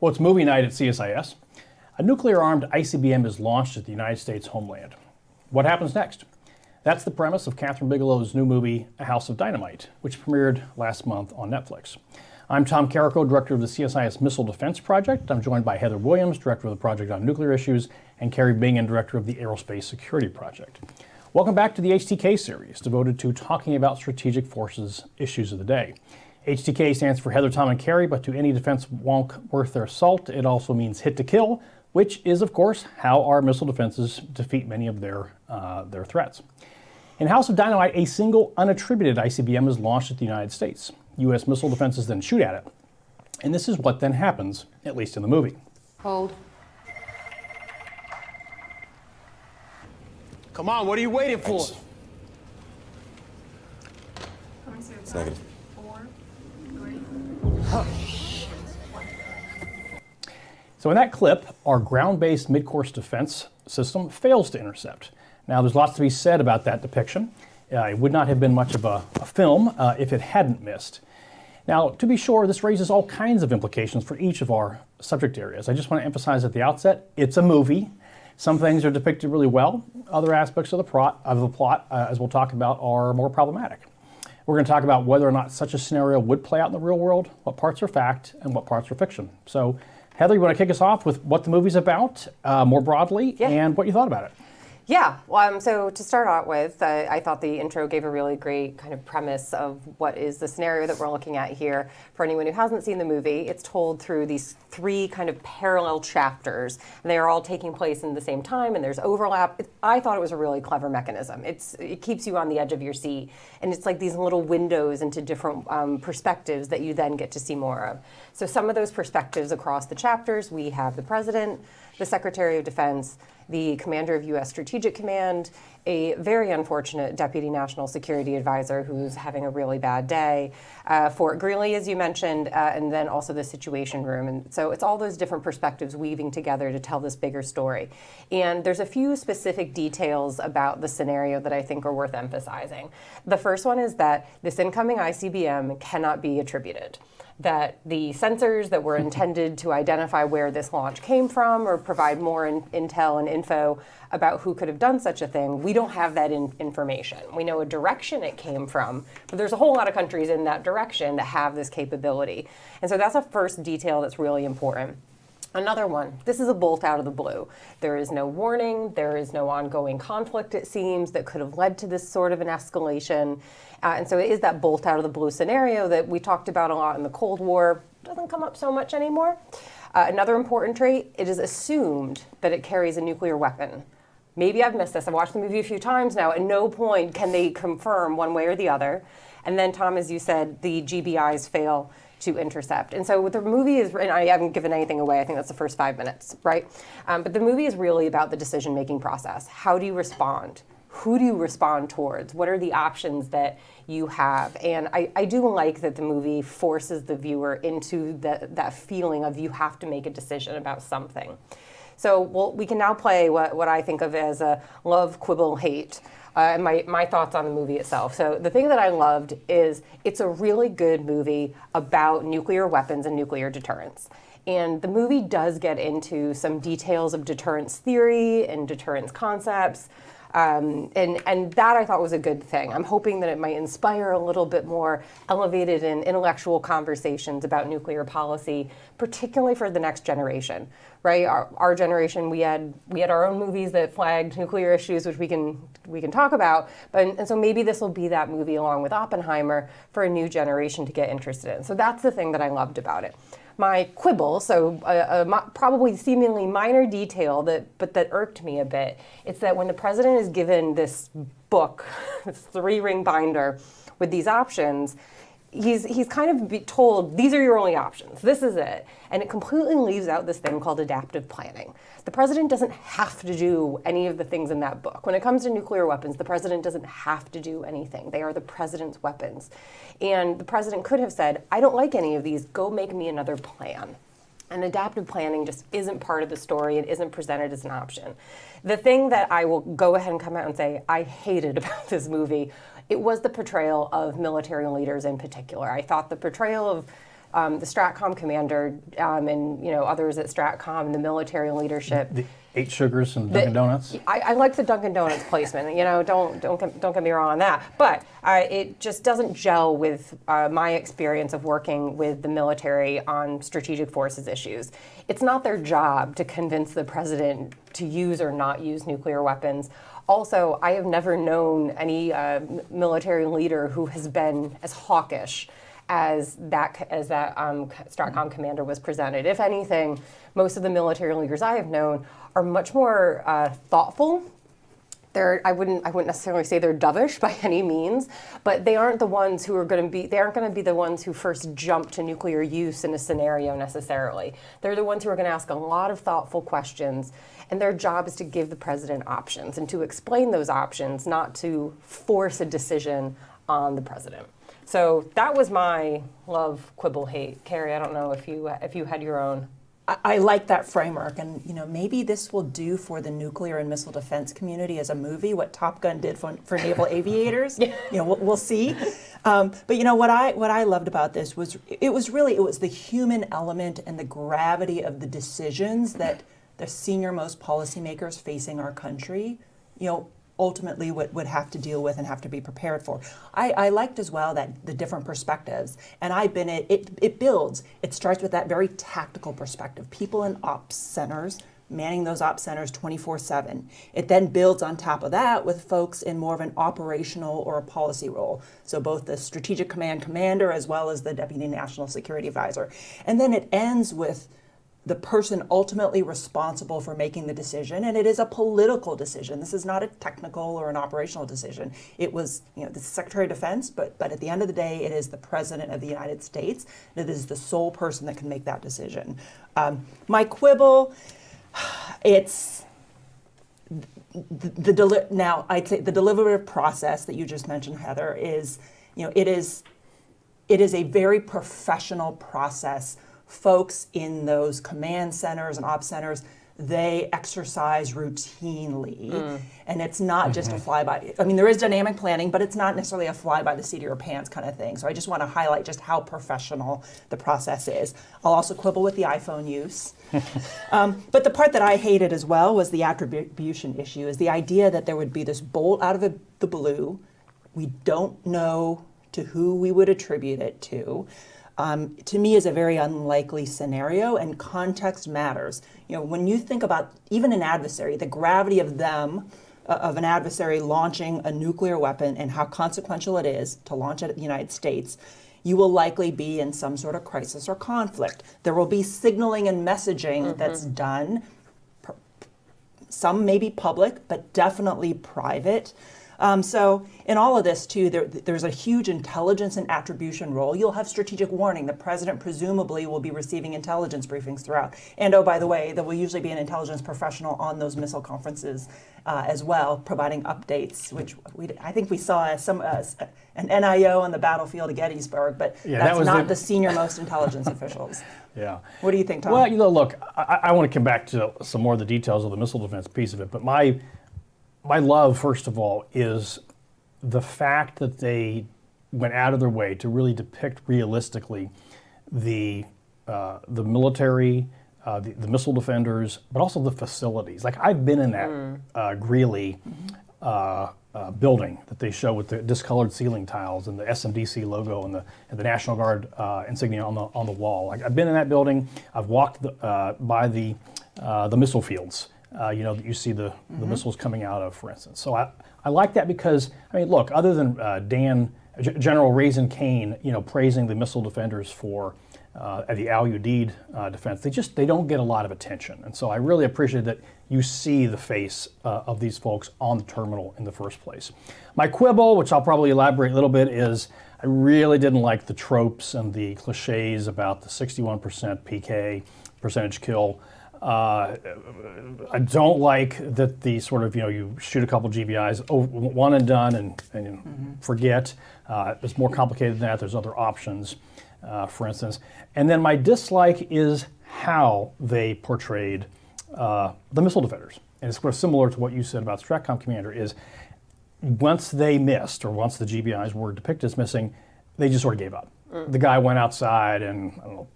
Well, it's movie night at CSIS. A nuclear-armed ICBM is launched at the United States Homeland. What happens next? That's the premise of Kathryn Bigelow's new movie, A House of Dynamite, which premiered last month on Netflix. I'm Tom Karako, director of the CSIS Missile Defense Project. I'm joined by Heather Williams, director of the Project on Nuclear Issues, and Kari Bingen, director of the Aerospace Security Project. Welcome back to the HTK series, devoted to talking about strategic forces issues of the day. HTK stands for Heather, Tom, and Kari, but to any defense wonk worth their salt, it also means hit to kill, which is, of course, how our missile defenses defeat many of their threats. In House of Dynamite, a single unattributed ICBM is launched at the United States. U.S. missile defenses then shoot at it. And this is what then happens, at least in the movie. Hold. Come on, what are you waiting for? It's negative. 4, 3. So in that clip, our ground-based mid-course defense system fails to intercept. Now, there's lots to be said about that depiction. It would not have been much of a film if it hadn't missed. Now, to be sure, this raises all kinds of implications for each of our subject areas. I just want to emphasize at the outset, it's a movie. Some things are depicted really well. Other aspects of the plot, as we'll talk about, are more problematic. We're going to talk about whether or not such a scenario would play out in the real world, what parts are fact, and what parts are fiction. So, Heather, you want to kick us off with what the movie's about, more broadly, and what you thought about it? Yeah, well, so to start out with, I thought the intro gave a really great kind of premise of what is the scenario that we're looking at here. For anyone who hasn't seen the movie, it's told through these 3 kind of parallel chapters. And they are all taking place in the same time, and there's overlap. I thought it was a really clever mechanism. It keeps you on the edge of your seat, and it's like these little windows into different perspectives that you then get to see more of. So some of those perspectives across the chapters, we have the President, the Secretary of Defense, the Commander of U.S. Strategic Command, a very unfortunate Deputy National Security Advisor who's having a really bad day, Fort Greely, as you mentioned, and then also the Situation Room. And so it's all those different perspectives weaving together to tell this bigger story. And there's a few specific details about the scenario that I think are worth emphasizing. The first one is that this incoming ICBM cannot be attributed. That the sensors that were intended to identify where this launch came from or provide more intel and info about who could have done such a thing, we don't have that information. We know a direction it came from, but there's a whole lot of countries in that direction that have this capability. And so that's a first detail that's really important. Another one, this is a bolt out of the blue. There is no warning, there is no ongoing conflict, it seems, that could have led to this sort of an escalation. And so it is that bolt out of the blue scenario that we talked about a lot in the Cold War. Doesn't come up so much anymore. Another important trait, it is assumed that it carries a nuclear weapon. Maybe I've missed this. I've watched the movie a few times now. At no point can they confirm one way or the other. And then, Tom, as you said, the GBIs fail to intercept. And so what the movie is, and I haven't given anything away, I think that's the first 5 minutes, right? But the movie is really about the decision-making process. How do you respond? Who do you respond towards? What are the options that you have? And I do like that the movie forces the viewer into that feeling of you have to make a decision about something. So we can now play what I think of as a love, quibble, hate. And my thoughts on the movie itself. So the thing that I loved is it's a really good movie about nuclear weapons and nuclear deterrence. And the movie does get into some details of deterrence theory and deterrence concepts. And that I thought was a good thing. I'm hoping that it might inspire a little bit more elevated and intellectual conversations about nuclear policy, particularly for the next generation, right? Our generation, we had our own movies that flagged nuclear issues, which we can talk about. And so maybe this will be that movie along with Oppenheimer for a new generation to get interested in. So that's the thing that I loved about it. My quibble, so probably seemingly minor detail but that irked me a bit, it's that when the president is given this book, this 3-ring binder with these options, he's kind of told, these are your only options, this is it. And it completely leaves out this thing called adaptive planning. The president doesn't have to do any of the things in that book. When it comes to nuclear weapons, the president doesn't have to do anything. They are the president's weapons. And the president could have said, I don't like any of these, go make me another plan. And adaptive planning just isn't part of the story and isn't presented as an option. The thing that I will go ahead and come out and say I hated about this movie, it was the portrayal of military leaders in particular. I thought the portrayal of the Stratcom commander and others at Stratcom, the military leadership. The 8 sugars and Dunkin' Donuts. I like the Dunkin' Donuts placement. Don't get me wrong on that. But it just doesn't gel with my experience of working with the military on strategic forces issues. It's not their job to convince the president to use or not use nuclear weapons. Also, I have never known any military leader who has been as hawkish as that Stratcom commander was presented. If anything, most of the military leaders I have known are much more thoughtful. I wouldn't necessarily say they're dovish by any means, but they aren't the ones who are going to be. They aren't going to be the ones who first jump to nuclear use in a scenario necessarily. They're the ones who are going to ask a lot of thoughtful questions, and their job is to give the president options and to explain those options, not to force a decision on the president. So that was my love, quibble, hate. Kari, I don't know if you had your own. I like that framework, and maybe this will do for the nuclear and missile defense community as a movie what Top Gun did for naval aviators. We'll see. But what I loved about this was it was the human element and the gravity of the decisions that the senior most policymakers facing our country, ultimately would have to deal with and have to be prepared for. I liked as well that the different perspectives, and it builds. It starts with that very tactical perspective. People in ops centers, manning those ops centers 24/7. It then builds on top of that with folks in more of an operational or a policy role. So both the strategic command commander as well as the deputy national security advisor. And then it ends with the person ultimately responsible for making the decision, and it is a political decision. This is not a technical or an operational decision. It was, the Secretary of Defense, but at the end of the day, it is the President of the United States. It is the sole person that can make that decision. My quibble, it's now I'd say the deliberative process that you just mentioned, Heather, is, it is a very professional process. Folks in those command centers and ops centers, they exercise routinely. And it's not just a fly-by. I mean, there is dynamic planning, but it's not necessarily a fly-by-the-seat of your pants kind of thing. So I just want to highlight just how professional the process is. I'll also quibble with the iPhone use. But the part that I hated as well was the attribution issue, is the idea that there would be this bolt out of the blue. We don't know to who we would attribute it to me is a very unlikely scenario, and context matters. When you think about even an adversary, the gravity of an adversary launching a nuclear weapon and how consequential it is to launch it at the United States, you will likely be in some sort of crisis or conflict. There will be signaling and messaging that's done. Some may be public, but definitely private. So in all of this, too, there's a huge intelligence and attribution role. You'll have strategic warning. The president presumably will be receiving intelligence briefings throughout. And, oh, by the way, there will usually be an intelligence professional on those missile conferences as well, providing updates, which I think we saw an NIO on the battlefield of Gettysburg, but that's not the senior most intelligence officials. Yeah. What do you think, Tom? Well, look, I want to come back to some more of the details of the missile defense piece of it, but my love, first of all, is the fact that they went out of their way to really depict realistically the military, the missile defenders, but also the facilities. Like, I've been in that Greeley building that they show with the discolored ceiling tiles and the SMDC logo and the National Guard insignia on the wall. Like, I've been in that building. I've walked by the missile fields. That you see the missiles coming out of, for instance. So I like that because, look, other than General Raisin Kane, praising the missile defenders for the Al Udeid defense, they don't get a lot of attention. And so I really appreciate that you see the face of these folks on the terminal in the first place. My quibble, which I'll probably elaborate a little bit, is I really didn't like the tropes and the cliches about the 61% PK, percentage kill. I don't like that the sort of, you shoot a couple GBIs, one and done, and forget. It's more complicated than that. There's other options, for instance. And then my dislike is how they portrayed the missile defenders. And it's sort of similar to what you said about Stratcom Commander, is once they missed, or once the GBIs were depicted as missing, they just sort of gave up. the guy went outside and, I don't know,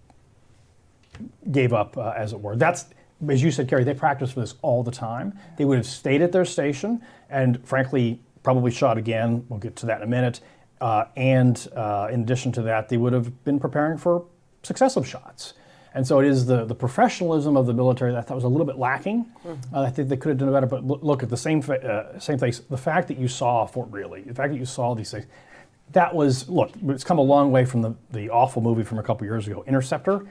gave up, as it were. That's, as you said, Kari, they practice for this all the time. They would have stayed at their station and, frankly, probably shot again. We'll get to that in a minute. And in addition to that, they would have been preparing for successive shots. And so it is the professionalism of the military that I thought was a little bit lacking. I think they could have done better, but look at the same things. The fact that you saw Fort Greely, the fact that you saw these things, that was, look, it's come a long way from the awful movie from a couple years ago, Interceptor.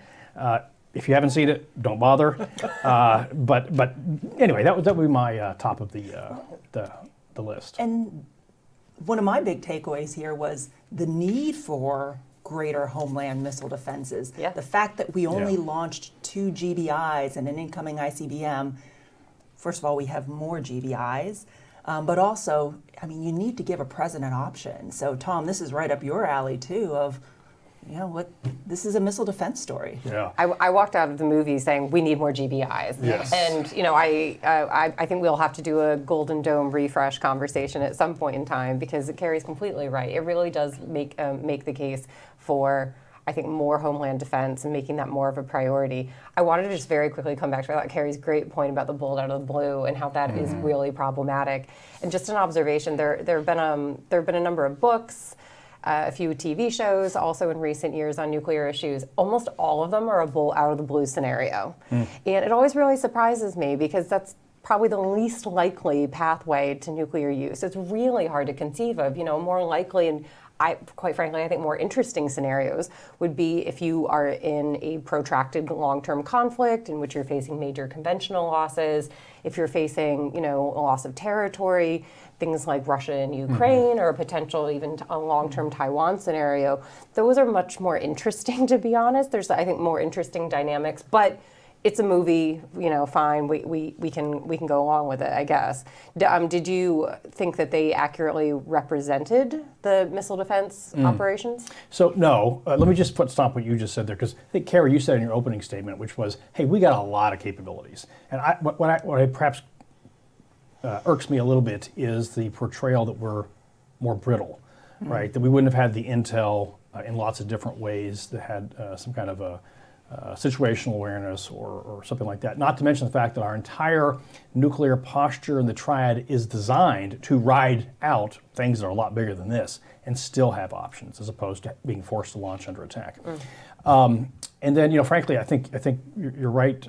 If you haven't seen it, don't bother. But anyway, that would be my top of the list. And one of my big takeaways here was the need for greater homeland missile defenses. Yeah. The fact that we only launched 2 GBIs and an incoming ICBM. First of all, we have more GBIs, but also, I mean, you need to give a president option. So, Tom, this is right up your alley too. Of, you know what, this is a missile defense story. Yeah. I walked out of the movie saying we need more GBIs. Yes. And you know, I think we'll have to do a Golden Dome refresh conversation at some point in time, because Kari's completely right. It really does make the case for, I think, more homeland defense and making that more of a priority. I wanted to just very quickly come back to Kari's great point about the bullet out of the blue and how that is really problematic. And just an observation, there have been a number of books, a few TV shows also in recent years on nuclear issues. Almost all of them are a bullet out of the blue scenario. And it always really surprises me, because that's probably the least likely pathway to nuclear use. It's really hard to conceive of. You know, more likely, and quite frankly, I think more interesting scenarios would be if you are in a protracted long-term conflict in which you're facing major conventional losses, if you're facing, you know, a loss of territory, things like Russia and Ukraine, or a potential even a long-term Taiwan scenario. Those are much more interesting, to be honest. There's, I think, more interesting dynamics, but it's a movie, you know, fine, we can go along with it, I guess. Did you think that they accurately represented the missile defense operations? So no, let me just stop what you just said there, because I think, Kari, you said in your opening statement, which was, hey, we got a lot of capabilities. And what I perhaps irks me a little bit is the portrayal that we're more brittle, right? That we wouldn't have had the intel in lots of different ways that had some kind of a situational awareness or something like that. Not to mention the fact that our entire nuclear posture in the triad is designed to ride out things that are a lot bigger than this and still have options, as opposed to being forced to launch under attack. And then, you know, frankly, I think you're right,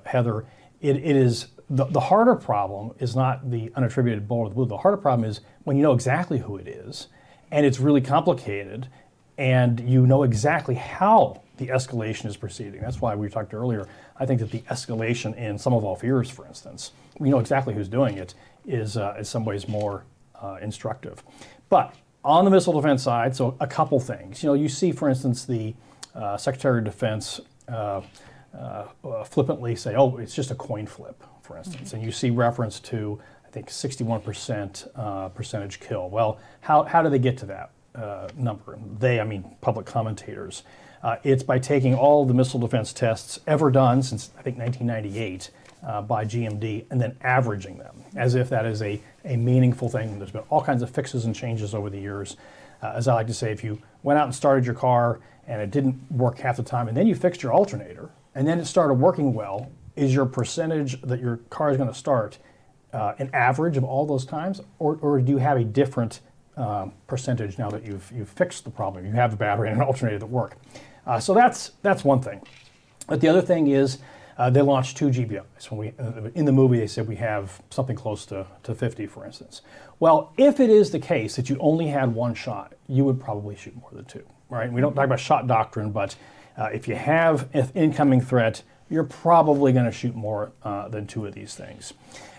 Heather. It is the harder problem is not the unattributed bullet of the blue. The harder problem is when you know exactly who it is, and it's really complicated, and you know exactly how the escalation is proceeding. That's why we talked earlier. I think that the escalation in Sum of All Fears, for instance, we know exactly who's doing it, is in some ways more instructive. But on the missile defense side, so a couple things. You know, you see, for instance, the Secretary of Defense flippantly say, "Oh, it's just a coin flip," for instance, and you see reference to, I think, 61% percentage kill. Well, how do they get to that number? They, I mean, public commentators. It's by taking all the missile defense tests ever done since, I think, 1998 by GMD, and then averaging them, as if that is a meaningful thing. There's been all kinds of fixes and changes over the years. As I like to say, if you went out and started your car and it didn't work half the time, and then you fixed your alternator, and then it started working well, is your percentage that your car is going to start an average of all those times, or do you have a different percentage now that you've fixed the problem? You have a battery and an alternator that work. So that's one thing. But the other thing is they launched 2 GBIs. In the movie, they said we have something close to 50, for instance. Well, if it is the case that you only had one shot, you would probably shoot more than 2, right? We don't talk about shot doctrine, but if you have an incoming threat, you're probably going to shoot more than 2 of these things.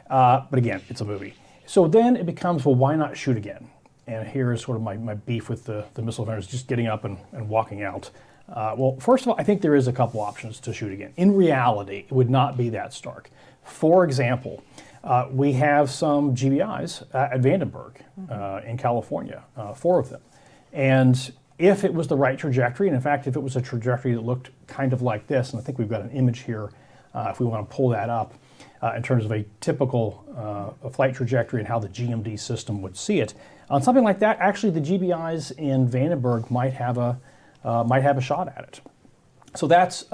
But again, it's a movie. So then it becomes, well, why not shoot again? And here is sort of my beef with the missile defenders, just getting up and walking out. Well, first of all, I think there is a couple options to shoot again. In reality, it would not be that stark. For example, we have some GBIs at Vandenberg in California, 4 of them. And if it was the right trajectory, and in fact, if it was a trajectory that looked kind of like this, and I think we've got an image here if we want to pull that up, in terms of a typical flight trajectory and how the GMD system would see it. On something like that, actually the GBIs in Vandenberg might have a might have a shot at it. So that's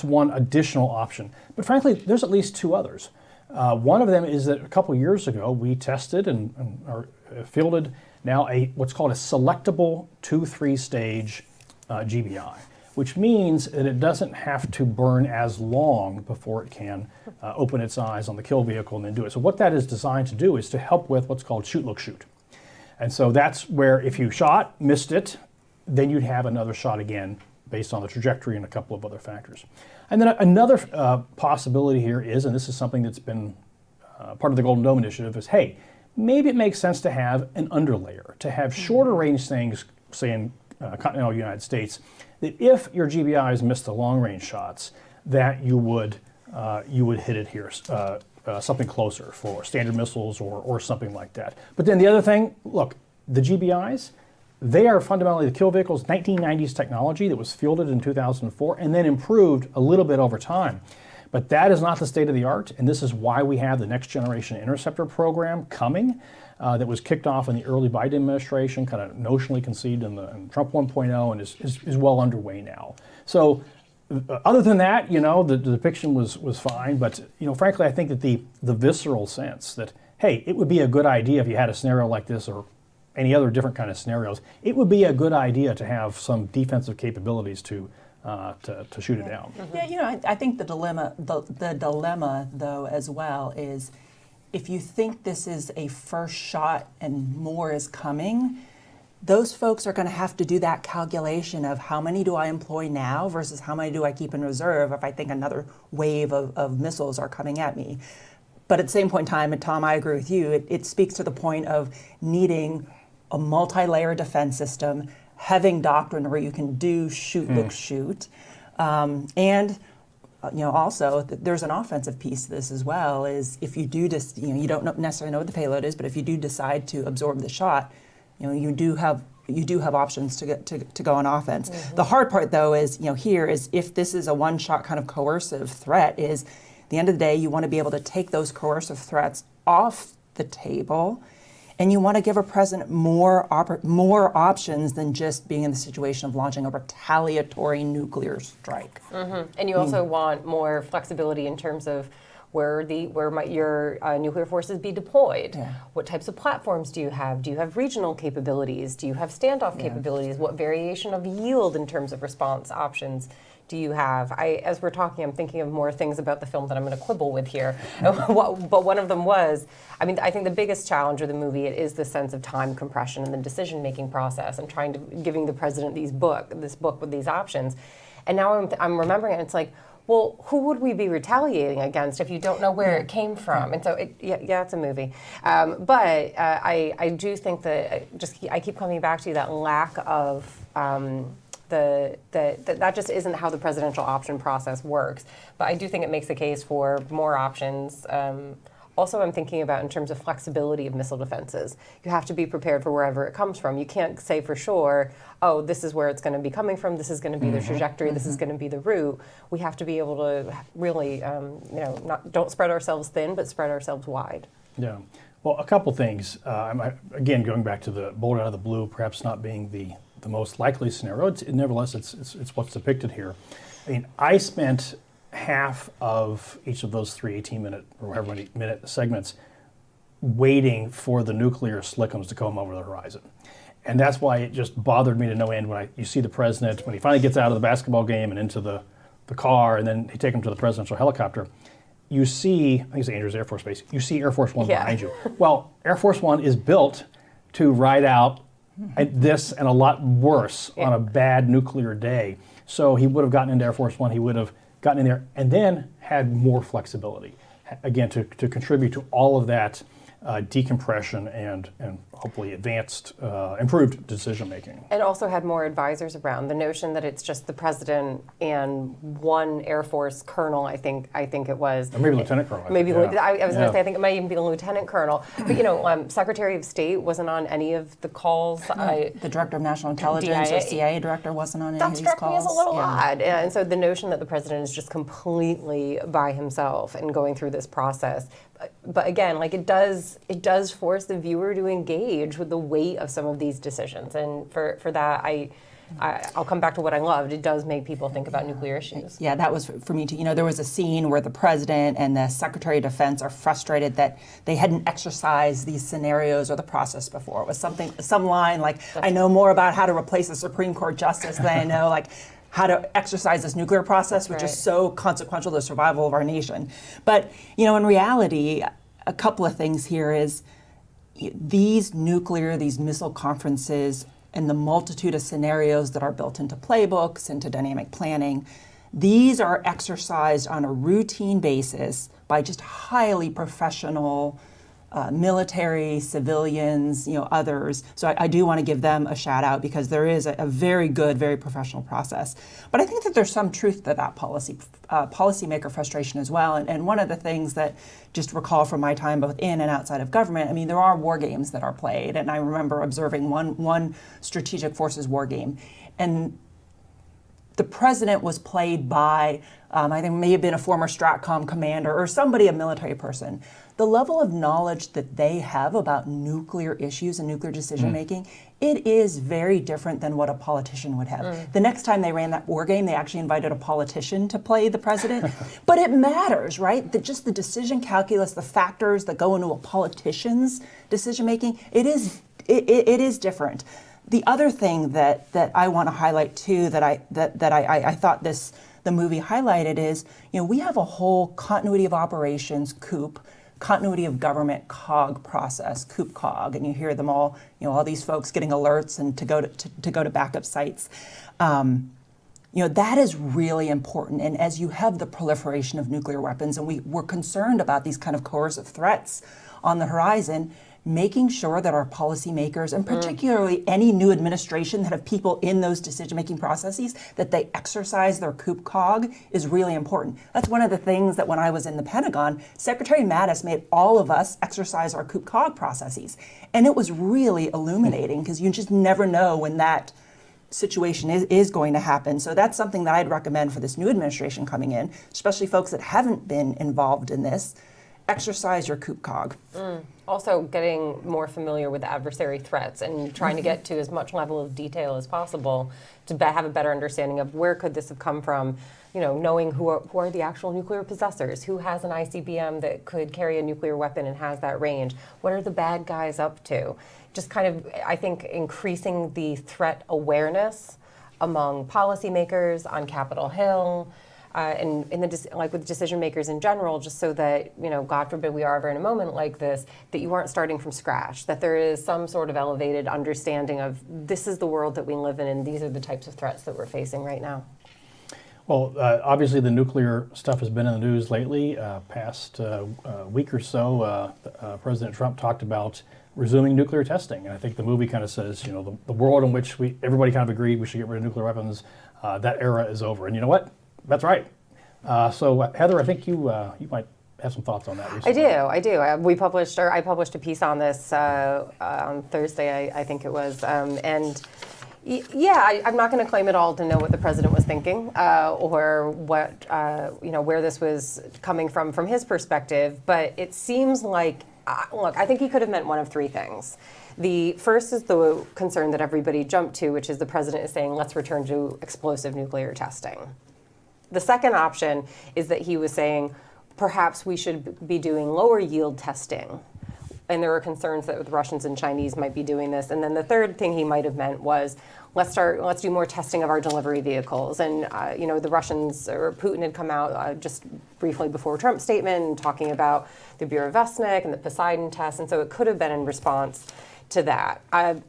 one additional option. But frankly, there's at least two others. One of them is that a couple years ago we tested and are fielded now what's called a selectable 2-3 stage GBI, which means that it doesn't have to burn as long before it can open its eyes on the kill vehicle and then do it. So what that is designed to do is to help with what's called shoot, look, shoot. And so that's where if you shot, missed it, then you'd have another shot again based on the trajectory and a couple of other factors. And then another possibility here is, and this is something that's been part of the Golden Dome Initiative, is, hey, maybe it makes sense to have an underlayer, to have shorter range things, say in continental United States, that if your GBIs missed the long range shots, that you would hit it here, something closer for standard missiles or something like that. But then the other thing, look, the GBIs, they are fundamentally the kill vehicle's 1990s technology that was fielded in 2004 and then improved a little bit over time. But that is not the state of the art, and this is why we have the Next Generation Interceptor program coming that was kicked off in the early Biden administration, kind of notionally conceived in Trump 1.0 and is well underway now. So other than that, the depiction was fine, but frankly, I think that the visceral sense that, hey, it would be a good idea if you had a scenario like this or any other different kind of scenarios, it would be a good idea to have some defensive capabilities to shoot it down. Yeah, I think the dilemma though as well is if you think this is a first shot and more is coming, those folks are going to have to do that calculation of how many do I employ now versus how many do I keep in reserve if I think another wave of missiles are coming at me. But at the same point in time, and Tom, I agree with you, it speaks to the point of needing a multi-layer defense system, having doctrine where you can do shoot, look, shoot. And also there's an offensive piece to this as well, is if you do just, you don't necessarily know what the payload is, but if you do decide to absorb the shot, you do have options to go on offense. The hard part though is, here is if this is a one-shot kind of coercive threat, is at the end of the day, you want to be able to take those coercive threats off the table. And you want to give a president more options than just being in the situation of launching a retaliatory nuclear strike. And you also want more flexibility in terms of where might your nuclear forces be deployed? Yeah. What types of platforms do you have? Do you have regional capabilities? Do you have standoff capabilities? What variation of yield in terms of response options do you have? As we're talking, I'm thinking of more things about the film that I'm going to quibble with here. But one of them was, I think the biggest challenge of the movie is the sense of time compression in the decision-making process and giving the president this book with these options. And now I'm remembering it, and it's like, well, who would we be retaliating against if you don't know where it came from? And so, it's a movie. But I do think that I keep coming back to that lack of that just isn't how the presidential option process works. But I do think it makes the case for more options. Also, I'm thinking about in terms of flexibility of missile defenses. You have to be prepared for wherever it comes from. You can't say for sure, oh, this is where it's going to be coming from, this is going to be the trajectory, this is going to be the route. We have to be able to really, don't spread ourselves thin, but spread ourselves wide. Yeah. Well, a couple things. Again, going back to the bolt out of the blue, perhaps not being the most likely scenario. Nevertheless, it's what's depicted here. I spent half of each of those 3 18-minute or however many minute segments waiting for the nuclear slickums to come over the horizon. And that's why it just bothered me to no end when you see the president, when he finally gets out of the basketball game and into the car, and then they take him to the presidential helicopter. You see, I think it's Andrews Air Force Base, you see Air Force One behind you. Well, Air Force One is built to ride out this and a lot worse on a bad nuclear day. So he would have gotten into Air Force One, he would have gotten in there and then had more flexibility, again, to contribute to all of that decompression and hopefully improved decision making. And also had more advisors around. The notion that it's just the president and one Air Force colonel, I think it was. Or maybe Lieutenant Colonel. I was going to say, I think it might even be the Lieutenant Colonel. But Secretary of State wasn't on any of the calls. The Director of National Intelligence or CIA Director wasn't on any of these calls. That struck me as a little odd. And so the notion that the president is just completely by himself and going through this process. But again, it does force the viewer to engage with the weight of some of these decisions. And for that, I I'll come back to what I loved. It does make people think about nuclear issues. Yeah, that was for me too. You know, there was a scene where the president and the Secretary of Defense are frustrated that they hadn't exercised these scenarios or the process before. It was some line like, I know more about how to replace a Supreme Court justice than I know like how to exercise this nuclear process, which is so consequential to the survival of our nation. But, you know, in reality, a couple of things here is these missile conferences and the multitude of scenarios that are built into playbooks, into dynamic planning, these are exercised on a routine basis by just highly professional military, civilians, you know, others. So I do want to give them a shout out because there is a very good, very professional process. But I think that there's some truth to that policymaker frustration as well. And one of the things that just recall from my time both in and outside of government, I mean, there are war games that are played. And I remember observing one strategic forces war game. And the president was played by, I think may have been a former STRATCOM commander or somebody, a military person. The level of knowledge that they have about nuclear issues and nuclear decision making, it is very different than what a politician would have. The next time they ran that war game, they actually invited a politician to play the president. But it matters, right? Just the decision calculus, the factors that go into a politician's decision making, it is different. The other thing that I want to highlight too, that I thought the movie highlighted is, you know, we have a whole continuity of operations, COOP, continuity of government COG process, COOP COG, and you hear them all, you know, all these folks getting alerts and to go to backup sites. You know, that is really important. And as you have the proliferation of nuclear weapons, and we're concerned about these kind of coercive threats on the horizon, making sure that our policymakers, and particularly any new administration that have people in those decision-making processes, that they exercise their COOP COG is really important. That's one of the things that when I was in the Pentagon, Secretary Mattis made all of us exercise our COOP COG processes. And it was really illuminating because you just never know when that situation is going to happen. So that's something that I'd recommend for this new administration coming in, especially folks that haven't been involved in this. Exercise your COOP COG. Also getting more familiar with adversary threats and trying to get to as much level of detail as possible to have a better understanding of where could this have come from, you know, knowing who are the actual nuclear possessors, who has an ICBM that could carry a nuclear weapon and has that range, what are the bad guys up to? Just kind of, I think, increasing the threat awareness among policymakers on Capitol Hill, and with decision makers in general, just so that, you know, God forbid we are ever in a moment like this, that you aren't starting from scratch, that there is some sort of elevated understanding of this is the world that we live in and these are the types of threats that we're facing right now. Well, obviously the nuclear stuff has been in the news lately. Past week or so, President Trump talked about resuming nuclear testing. And I think the movie kind of says, you know, the world in which everybody kind of agreed we should get rid of nuclear weapons, that era is over. And you know what? That's right. So Heather, I think you might have some thoughts on that recently. I do. I published a piece on this on Thursday, I think it was. And yeah, I'm not going to claim at all to know what the president was thinking or what, you know, where this was coming from his perspective. But it seems like, look, I think he could have meant one of three things. The first is the concern that everybody jumped to, which is the president is saying, let's return to explosive nuclear testing. The second option is that he was saying, perhaps we should be doing lower yield testing. And there were concerns that the Russians and Chinese might be doing this. And then the third thing he might have meant was, let's do more testing of our delivery vehicles. And you know, the Russians or Putin had come out just briefly before Trump's statement talking about the Burevestnik and the Poseidon test. And so it could have been in response to that.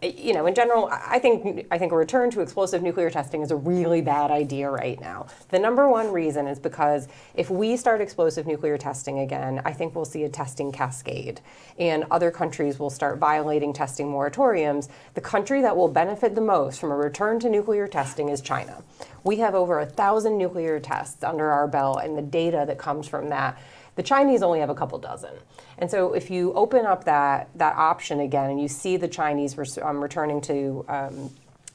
You know, in general, I think a return to explosive nuclear testing is a really bad idea right now. The number one reason is because if we start explosive nuclear testing again, I think we'll see a testing cascade, and other countries will start violating testing moratoriums. The country that will benefit the most from a return to nuclear testing is China. We have over 1,000 nuclear tests under our belt, and the data that comes from that. The Chinese only have a couple dozen. And so if you open up that option again and you see the Chinese returning to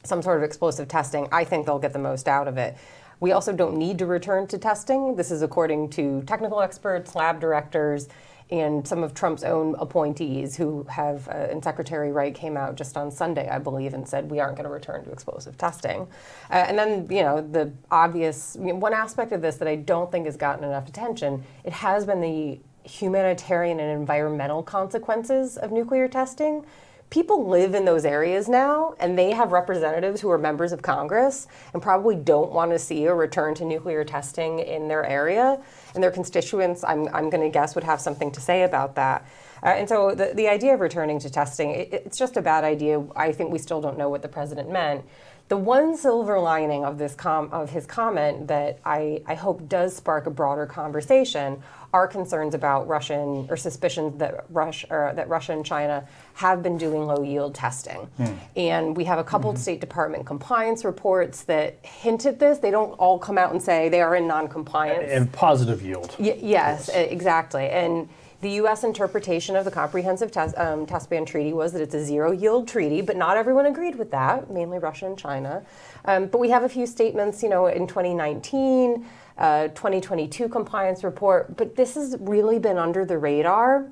some sort of explosive testing, I think they'll get the most out of it. We also don't need to return to testing. This is according to technical experts, lab directors, and some of Trump's own appointees who have, and Secretary Wright came out just on Sunday, I believe, and said we aren't going to return to explosive testing. And then, the obvious, one aspect of this that I don't think has gotten enough attention, it has been the humanitarian and environmental consequences of nuclear testing. People live in those areas now, and they have representatives who are members of Congress and probably don't want to see a return to nuclear testing in their area. And their constituents, I'm going to guess, would have something to say about that. And so the idea of returning to testing, it's just a bad idea. I think we still don't know what the president meant. The one silver lining of this of his comment that I hope does spark a broader conversation are concerns about Russian, or suspicions that Russia and China have been doing low yield testing. And we have a couple of State Department compliance reports that hint at this. They don't all come out and say they are in non-compliance. And positive yield. Yes, exactly. And the U.S. interpretation of the Comprehensive Test Ban Treaty was that it's a zero-yield treaty, but not everyone agreed with that, mainly Russia and China. But we have a few statements, in 2019, 2022 compliance report, but this has really been under the radar.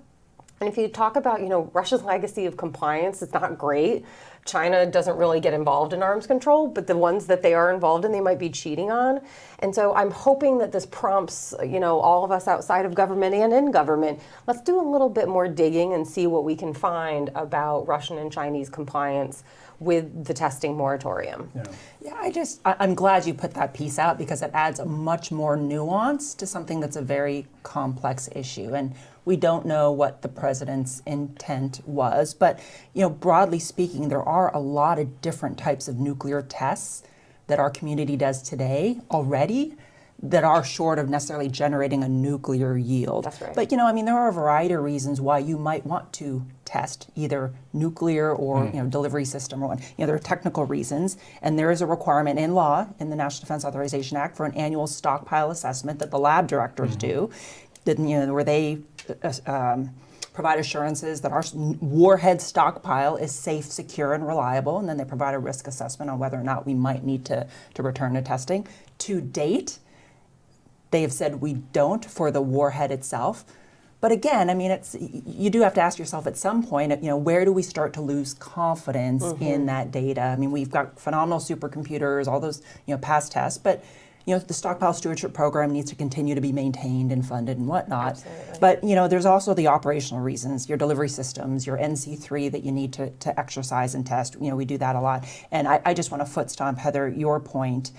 And if you talk about, Russia's legacy of compliance, it's not great. China doesn't really get involved in arms control, but the ones that they are involved in, they might be cheating on. And so I'm hoping that this prompts, all of us outside of government and in government, let's do a little bit more digging and see what we can find about Russian and Chinese compliance with the testing moratorium. I'm glad you put that piece out because it adds a much more nuance to something that's a very complex issue. And we don't know what the president's intent was, but broadly speaking, there are a lot of different types of nuclear tests that our community does today already that are short of necessarily generating a nuclear yield. That's right. But there are a variety of reasons why you might want to test either nuclear or delivery system or one. There are technical reasons, and there is a requirement in law in the National Defense Authorization Act for an annual stockpile assessment that the lab directors do. Where they provide assurances that our warhead stockpile is safe, secure, and reliable, and then they provide a risk assessment on whether or not we might need to return to testing. To date, they have said we don't for the warhead itself. But again, you do have to ask yourself at some point, where do we start to lose confidence in that data? We've got phenomenal supercomputers, all those, past tests, but the stockpile stewardship program needs to continue to be maintained and funded and whatnot. Absolutely. But there's also the operational reasons, your delivery systems, your NC3 that you need to exercise and test. We do that a lot. And I just want to foot stomp, Heather, your point.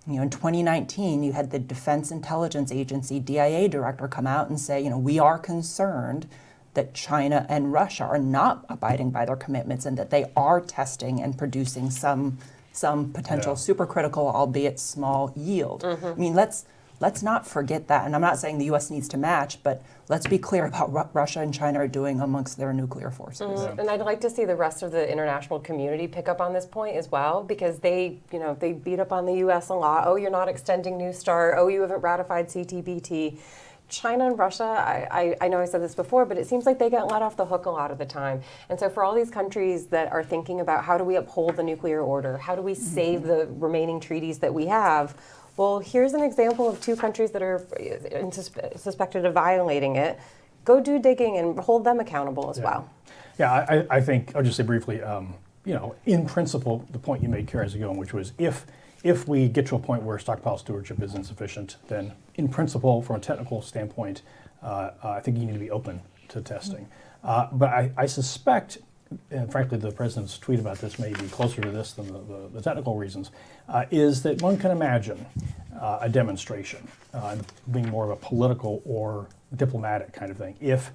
In 2019, you had the Defense Intelligence Agency, DIA director, come out and say, we are concerned that China and Russia are not abiding by their commitments and that they are testing and producing some potential supercritical, albeit small yield. Let's not forget that. And I'm not saying the U.S. needs to match, but let's be clear about what Russia and China are doing amongst their nuclear forces. And I'd like to see the rest of the international community pick up on this point as well, because they beat up on the U.S. a lot. Oh, you're not extending New START. Oh, you haven't ratified CTBT. China and Russia, I know I said this before, but it seems like they get let off the hook a lot of the time. And so for all these countries that are thinking about how do we uphold the nuclear order, how do we save the remaining treaties that we have, well, here's an example of two countries that are suspected of violating it. Go do digging and hold them accountable as well. Yeah, I think, I'll just say briefly, in principle, the point you made, Kari, is going, which was if we get to a point where stockpile stewardship is insufficient, then in principle, from a technical standpoint, I think you need to be open to testing. But I suspect, and frankly the president's tweet about this may be closer to this than the technical reasons, is that one can imagine a demonstration being more of a political or diplomatic kind of thing if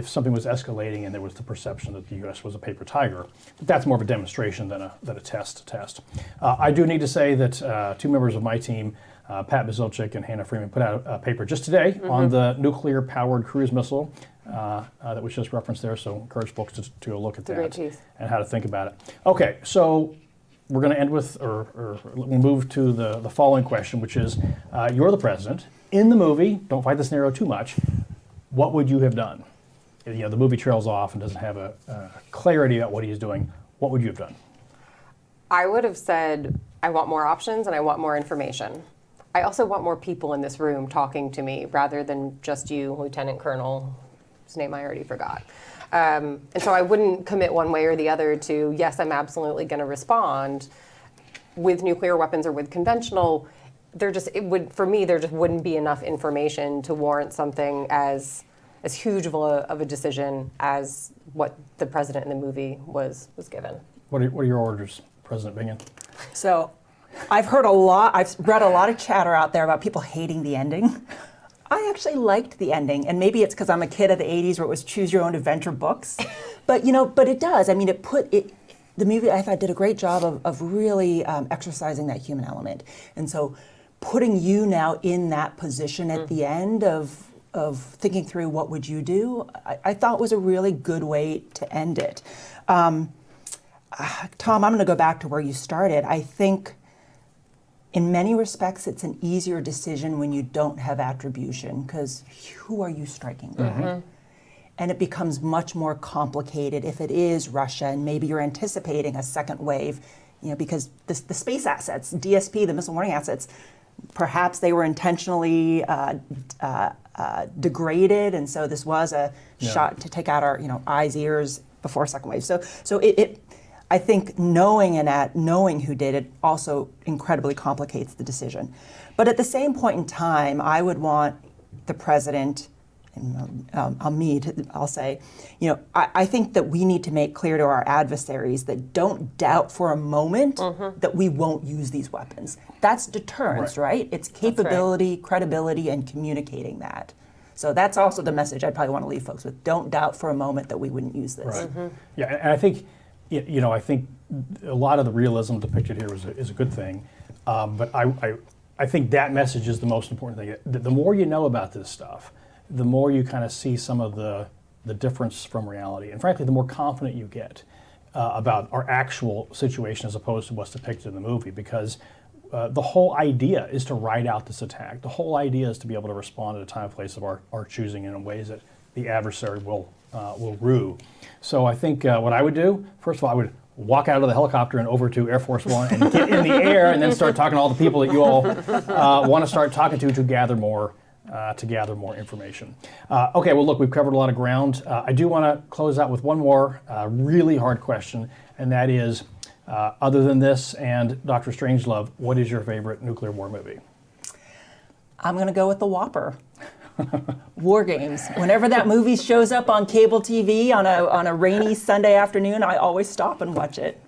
something was escalating and there was the perception that the U.S. was a paper tiger. But that's more of a demonstration than a test. I do need to say that two members of my team, Pat Bazilchik and Hannah Freeman, put out a paper just today on the nuclear-powered cruise missile that was just referenced there, so encourage folks to go look at that and how to think about it. Okay, so we're going to end with, or we'll move to the following question, which is, you're the president. In the movie, don't fight the scenario too much, what would you have done? The movie trails off and doesn't have a clarity about what he's doing. What would you have done? I would have said, I want more options and I want more information. I also want more people in this room talking to me rather than just you, Lieutenant Colonel, whose name I already forgot. And so I wouldn't commit one way or the other to, yes, I'm absolutely going to respond with nuclear weapons or with conventional. For me, there just wouldn't be enough information to warrant something as huge of a decision as what the president in the movie was given. What are your orders, President Bingen? So I've read a lot of chatter out there about people hating the ending. I actually liked the ending, and maybe it's because I'm a kid of the 80s where it was choose your own adventure books. But it does. I mean, the movie I thought did a great job of really exercising that human element. And so putting you now in that position at the end of thinking through what would you do, I thought was a really good way to end it. Tom, I'm going to go back to where you started. I think in many respects, it's an easier decision when you don't have attribution, because who are you striking down? And it becomes much more complicated if it is Russia, and maybe you're anticipating a second wave, because the space assets, DSP, the missile warning assets, perhaps they were intentionally degraded, and so this was a shot to take out our eyes, ears before a second wave. So I think knowing who did it also incredibly complicates the decision. But at the same point in time, I would want the president, and I'll say, I think that we need to make clear to our adversaries that don't doubt for a moment that we won't use these weapons. That's deterrence, right? It's capability, credibility, and communicating that. So that's also the message I'd probably want to leave folks with. Don't doubt for a moment that we wouldn't use this. Right. Yeah, and I think, I think a lot of the realism depicted here is a good thing, but I think that message is the most important thing. The more you know about this stuff, the more you kind of see some of the difference from reality. And frankly, the more confident you get about our actual situation as opposed to what's depicted in the movie, because the whole idea is to ride out this attack. The whole idea is to be able to respond at a time and place of our choosing in ways that the adversary will rue. So I think what I would do, first of all, I would walk out of the helicopter and over to Air Force One and get in the air and then start talking to all the people that you all want to start talking to gather more information. Okay, well, look, we've covered a lot of ground. I do want to close out with one more really hard question, and that is, other than this and Dr. Strangelove, what is your favorite nuclear war movie? I'm going to go with The Whopper. War Games. Whenever that movie shows up on cable TV on a rainy Sunday afternoon, I always stop and watch it.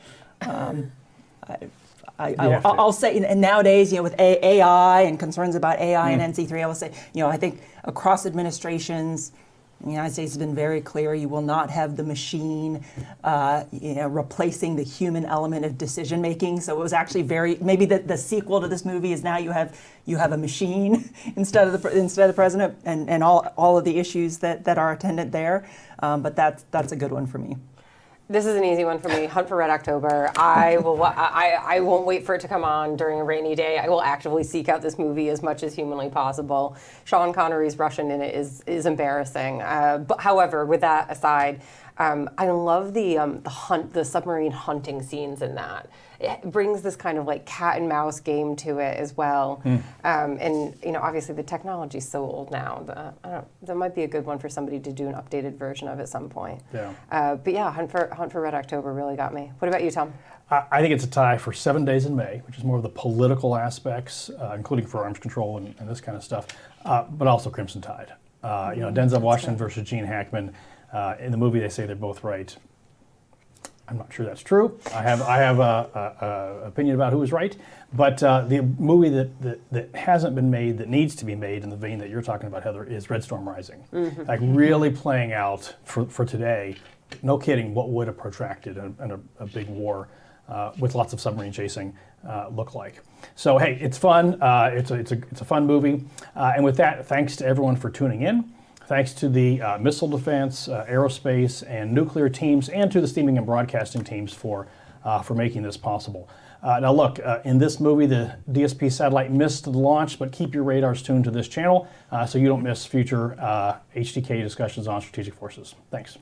I'll say, and nowadays, with AI and concerns about AI and NC3, I will say, I think across administrations, the United States has been very clear, you will not have the machine, replacing the human element of decision making. So it was actually maybe the sequel to this movie is now you have a machine instead of the president, and all of the issues that are attendant there. But that's a good one for me. This is an easy one for me. Hunt for Red October. I won't wait for it to come on during a rainy day. I will actively seek out this movie as much as humanly possible. Sean Connery's Russian in it is embarrassing. But however, with that aside, I love the submarine hunting scenes in that. It brings this kind of like cat and mouse game to it as well. And obviously the technology is so old now. That might be a good one for somebody to do an updated version of at some point. Yeah. But yeah, Hunt for Red October really got me. What about you, Tom? I think it's a tie for 7 Days in May, which is more of the political aspects, including for arms control and this kind of stuff, but also Crimson Tide. Denzel Washington versus Gene Hackman. In the movie, they say they're both right. I'm not sure that's true. I have a opinion about who is right, but the movie that hasn't been made that needs to be made in the vein that you're talking about, Heather, is Red Storm Rising. Like really playing out for today. No kidding, what would a protracted and a big war with lots of submarine chasing look like? So hey, it's fun. It's a fun movie, and with that, thanks to everyone for tuning in. Thanks to the missile defense, aerospace, and nuclear teams, and to the steaming and broadcasting teams for making this possible. Now look, in this movie, the DSP satellite missed the launch, but keep your radars tuned to this channel so you don't miss future HTK discussions on strategic forces. Thanks.